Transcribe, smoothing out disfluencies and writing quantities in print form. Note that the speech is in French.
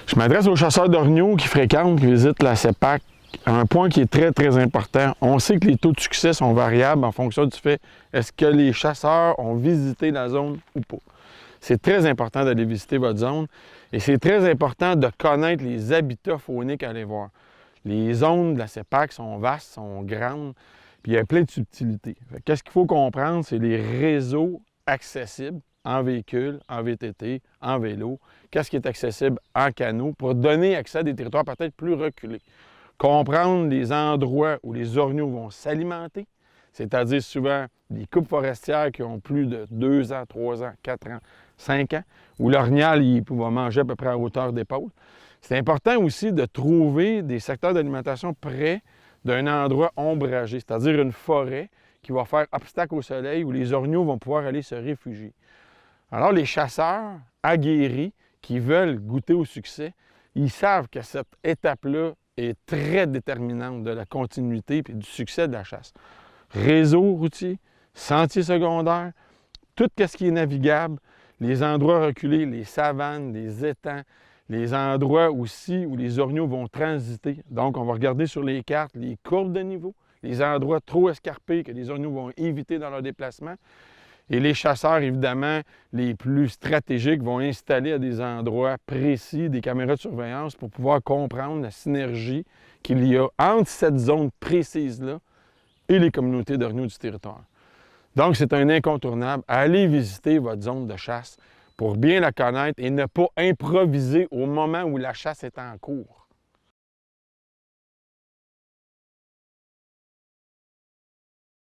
Je m'adresse aux chasseurs d'orignaux qui fréquentent, qui visitent la CEPAC. Un point qui est très, très important. On sait que les taux de succès sont variables en fonction du fait est-ce que les chasseurs ont visité la zone ou pas. C'est très important d'aller visiter votre zone et c'est très important de connaître les habitats fauniques à aller voir. Les zones de la CEPAC sont vastes, sont grandes, puis il y a plein de subtilités. Qu'est-ce qu'il faut comprendre? C'est les réseaux accessibles en véhicule, en VTT, en vélo. Qu'est-ce qui est accessible en canot pour donner accès à des territoires peut-être plus reculés. Comprendre les endroits où les orignaux vont s'alimenter, c'est-à-dire souvent des coupes forestières qui ont plus de 2 ans, 3 ans, 4 ans, 5 ans, où l'orignal il va manger à peu près à hauteur d'épaule. C'est important aussi de trouver des secteurs d'alimentation près d'un endroit ombragé, c'est-à-dire une forêt qui va faire obstacle au soleil où les orignaux vont pouvoir aller se réfugier. Alors, les chasseurs aguerris qui veulent goûter au succès, ils savent que cette étape-là est très déterminante de la continuité et du succès de la chasse. Réseau routier, sentiers secondaires, tout ce qui est navigable, les endroits reculés, les savanes, les étangs, les endroits aussi où les orignaux vont transiter. Donc, on va regarder sur les cartes les courbes de niveau, les endroits trop escarpés que les orignaux vont éviter dans leur déplacement. Et les chasseurs, évidemment, les plus stratégiques vont installer à des endroits précis des caméras de surveillance pour pouvoir comprendre la synergie qu'il y a entre cette zone précise-là et les communautés d'orignaux du territoire. Donc, c'est un incontournable. Allez visiter votre zone de chasse pour bien la connaître et ne pas improviser au moment où la chasse est en cours.